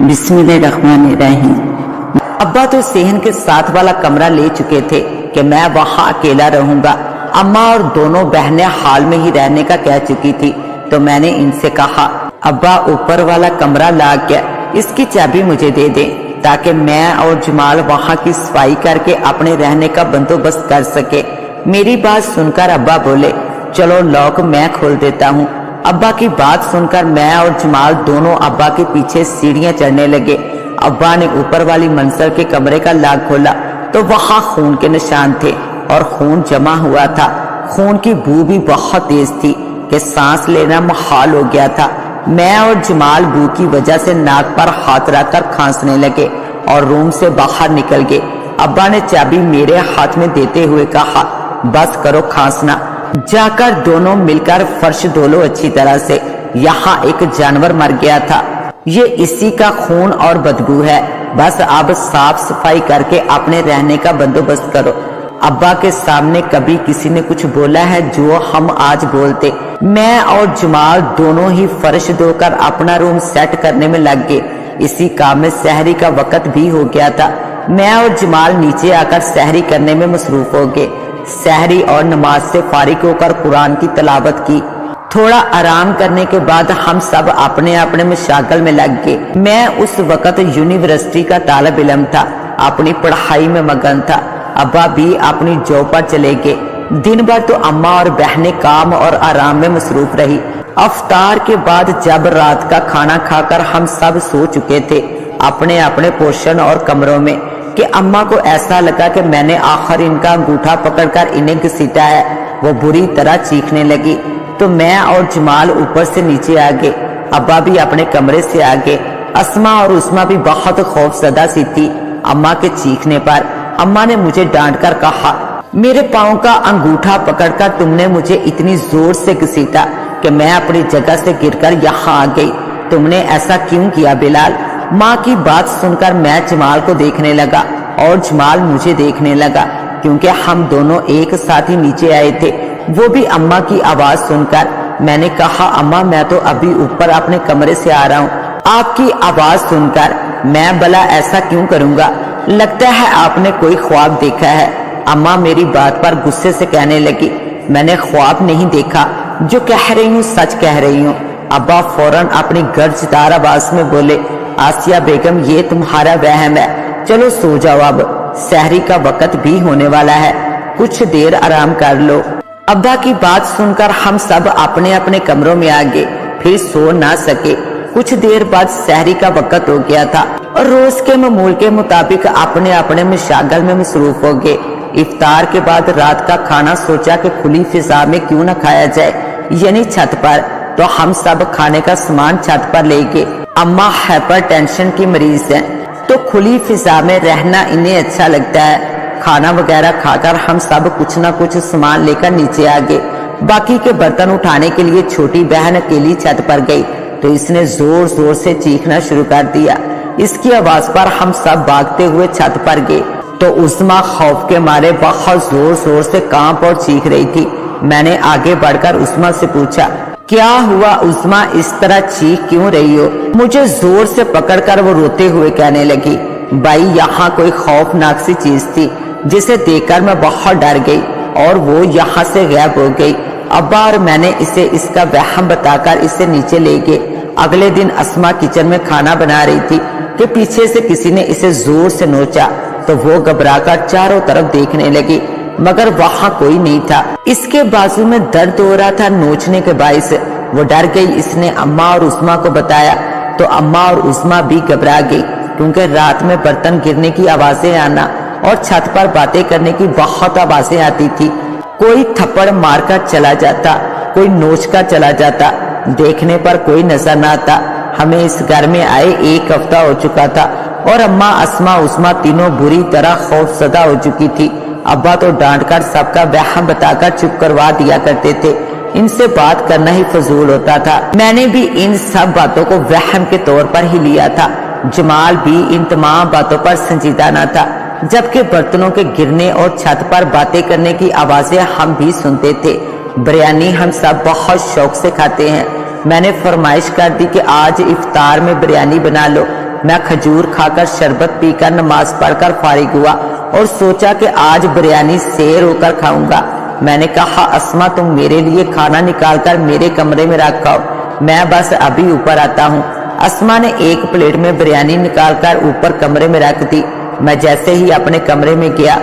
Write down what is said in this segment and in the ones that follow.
बिस्मिल्लाहिर्रहमानिर्रहीम। अब्बा तो सेहन के साथ वाला कमरा ले चुके थे कि मैं वहां अकेला रहूंगा। अम्मा और दोनों बहनें हाल में ही रहने का कह चुकी थी, तो मैंने इनसे कहा, अब्बा ऊपर वाला कमरा ला गया, इसकी चाबी मुझे दे दें ताकि मैं और जमाल वहां की सफाई करके अपने रहने का बंदोबस्त कर सके। मेरी बात सुनकर अब्बा बोले, चलो लॉक मैं खोल देता हूँ। अब्बा की बात सुनकर मैं और जमाल दोनों अब्बा के पीछे सीढ़ियां चढ़ने लगे। अब्बा ने ऊपर वाली मंजिल के कमरे का लॉक खोला तो वहां खून के निशान थे और खून जमा हुआ था। खून की बू भी बहुत तेज थी कि सांस लेना मुहाल हो गया था। मैं और जमाल बू की वजह से नाक पर हाथ रखकर खांसने लगे और रूम से बाहर निकल गए। अब्बा ने चाबी मेरे हाथ में देते हुए कहा, बस करो खांसना, जाकर दोनों मिलकर फर्श धो लो अच्छी तरह से, यहाँ एक जानवर मर गया था, ये इसी का खून और बदबू है, बस अब साफ सफाई करके अपने रहने का बंदोबस्त करो। अब्बा के सामने कभी किसी ने कुछ बोला है जो हम आज बोलते? मैं और जमाल दोनों ही फर्श धोकर अपना रूम सेट करने में लग गए। इसी काम में सहरी का वक्त भी हो गया था। मैं और जमाल नीचे आकर सहरी करने में मसरूफ हो गए। सहरी और नमाज से फारिग होकर कुरान की तिलावत की। थोड़ा आराम करने के बाद हम सब अपने अपने मशागल में लग गए। मैं उस वक्त यूनिवर्सिटी का तालिब इल्म था, अपनी पढ़ाई में मगन था। अब्बा भी अपनी जॉब पर चले गए। दिन भर तो अम्मा और बहनें काम और आराम में मसरूफ रही। अफ्तार के बाद जब रात का खाना खाकर हम सब सो चुके थे अपने अपने पोर्शन और कमरों में, कि अम्मा को ऐसा लगा कि मैंने आखिर इनका अंगूठा पकड़कर इन्हें घसीटा है। वो बुरी तरह चीखने लगी तो मैं और जमाल ऊपर से नीचे आ गए। अब्बा भी अपने कमरे से आ गए। अस्मा और उस्मा भी बहुत खौफजदा सी थी अम्मा के चीखने पर। अम्मा ने मुझे डांटकर कहा, मेरे पाँव का अंगूठा पकड़कर तुमने मुझे इतनी जोर से घसीटा कि मैं अपनी जगह से गिरकर यहाँ आ गई। तुमने ऐसा क्यों किया बिलाल? माँ की बात सुनकर मैं जमाल को देखने लगा और जमाल मुझे देखने लगा, क्योंकि हम दोनों एक साथ ही नीचे आए थे। वो भी अम्मा की आवाज सुनकर। मैंने कहा, अम्मा मैं तो अभी ऊपर अपने कमरे से आ रहा हूँ, आपकी आवाज सुनकर। मैं भला ऐसा क्यों करूँगा? लगता है आपने कोई ख्वाब देखा है। अम्मा मेरी बात पर गुस्से से कहने लगी, मैंने ख्वाब नहीं देखा, जो कह रही हूँ सच कह रही हूँ। अब्बा फौरन अपनी गर्जदार आवाज में बोले, आसिया बेगम ये तुम्हारा वहम है, चलो सो जाओ, अब सहरी का वक्त भी होने वाला है, कुछ देर आराम कर लो। अब्बा की बात सुनकर हम सब अपने अपने कमरों में आ गए, फिर सो ना सके। कुछ देर बाद सहरी का वक्त हो गया था और रोज के मामूल के मुताबिक अपने अपने मशागल में मसरूफ हो गए। इफ्तार के बाद रात का खाना सोचा कि खुली फिजा में क्यों न खाया जाए, यानी छत पर। तो हम सब खाने का सामान छत पर ले गए। अम्मा हाइपर टेंशन की मरीज है, तो खुली फिजा में रहना इन्हें अच्छा लगता है। खाना वगैरह खाकर हम सब कुछ न कुछ सामान लेकर नीचे आ गए। बाकी के बर्तन उठाने के लिए छोटी बहन अकेली छत पर गई तो इसने जोर जोर से चीखना शुरू कर दिया। इसकी आवाज पर हम सब भागते हुए छत पर गए तो उस्मा खौफ के मारे बहुत जोर जोर से कांप और चीख रही थी। मैंने आगे बढ़कर उस्मा से पूछा, क्या हुआ उस्मा, इस तरह चीख क्यों रही हो? मुझे जोर से पकड़कर वो रोते हुए कहने लगी, भाई यहाँ कोई खौफनाक सी चीज थी जिसे देखकर मैं बहुत डर गई और वो यहाँ से गायब हो गई। अब्बा और मैंने इसे इसका वहम बताकर इसे नीचे ले गए। अगले दिन अस्मा किचन में खाना बना रही थी कि पीछे से किसी ने इसे जोर से नोचा तो वो घबराकर चारों तरफ देखने लगी, मगर वहाँ कोई नहीं था। इसके बाजू में दर्द हो रहा था नोचने के बाइस। वो डर गई। इसने अम्मा और उस्मा को बताया तो अम्मा और उस्मा भी घबरा गई, क्योंकि रात में बर्तन गिरने की आवाजें आना और छत पर बातें करने की बहुत आवाजें आती थी। कोई थप्पड़ मारकर चला जाता, कोई नोच कर चला जाता, देखने पर कोई नजर न आता। हमें इस घर में आए 1 हफ्ता हो चुका था और अम्मा, अस्मा, उस्मा तीनों बुरी तरह खौफजदा हो चुकी थी। अब्बा तो डांट कर सबका वहम बताकर चुप करवा दिया करते थे। इनसे बात करना ही फजूल होता था। मैंने भी इन सब बातों को वहम के तौर पर ही लिया था। जमाल भी इन तमाम बातों पर संजीदा न था, जबकि बर्तनों के गिरने और छत पर बातें करने की आवाजें हम भी सुनते थे। बिरयानी हम सब बहुत शौक से खाते हैं। मैंने फरमाइश कर दी कि आज इफ्तार में बिरयानी बना लो, मैं खजूर खाकर शरबत पीकर नमाज पढ़कर फारिग हुआ और सोचा कि आज बिरयानी सेर होकर खाऊंगा। मैंने कहा अस्मा तुम मेरे लिए खाना निकालकर मेरे कमरे में रखाओ, मैं बस अभी ऊपर आता हूँ। अस्मा ने एक प्लेट में बिरयानी निकालकर ऊपर कमरे में रख दी। मैं जैसे ही अपने कमरे में गया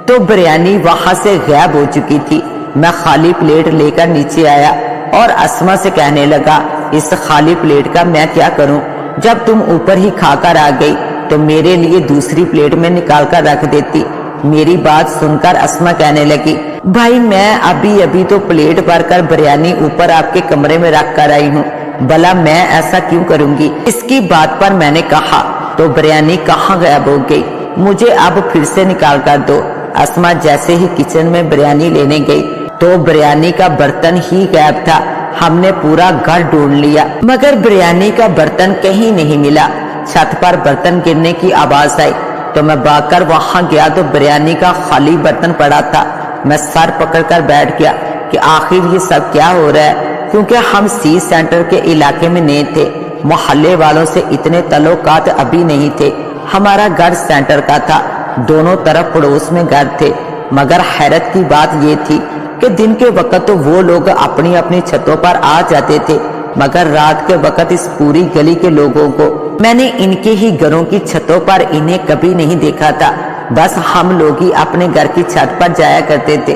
तो बिरयानी वहां से गायब हो चुकी थी। मैं खाली प्लेट लेकर नीचे आया और अस्मा से कहने लगा इस खाली प्लेट का मैं क्या करूं? जब तुम ऊपर ही खाकर आ गई तो मेरे लिए दूसरी प्लेट में निकाल कर रख देती। मेरी बात सुनकर अस्मा कहने लगी भाई मैं अभी अभी तो प्लेट भरकर बिरयानी ऊपर आपके कमरे में रख कर आई हूँ, भला मैं ऐसा क्यों करूंगी? इसकी बात पर मैंने कहा तो बिरयानी कहाँ गायब हो गई, मुझे अब फिर से निकाल कर दो। अस्मा जैसे ही किचन में बिरयानी लेने गई तो बिरयानी का बर्तन ही गायब था। हमने पूरा घर ढूंढ लिया मगर बिरयानी का बर्तन कहीं नहीं मिला। छत पर बर्तन गिरने की आवाज आई तो मैं भागकर वहां गया तो बिरयानी का खाली बर्तन पड़ा था। मैं सर पकड़कर बैठ गया कि आखिर ये सब क्या हो रहा है, क्योंकि हम सी सेंटर के इलाके में नहीं थे। मोहल्ले वालों से इतने तल्लुकात अभी नहीं थे। हमारा घर सेंटर का था, दोनों तरफ पड़ोस में घर थे। मगर हैरत की बात ये थी कि दिन के वक्त तो वो लोग अपनी अपनी छतों पर आ जाते थे, मगर रात के वक्त इस पूरी गली के लोगों को मैंने इनके ही घरों की छतों पर इन्हें कभी नहीं देखा था। बस हम लोग ही अपने घर की छत पर जाया करते थे।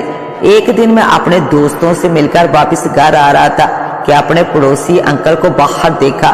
एक दिन मैं अपने दोस्तों से मिलकर वापस घर आ रहा था कि अपने पड़ोसी अंकल को बाहर देखा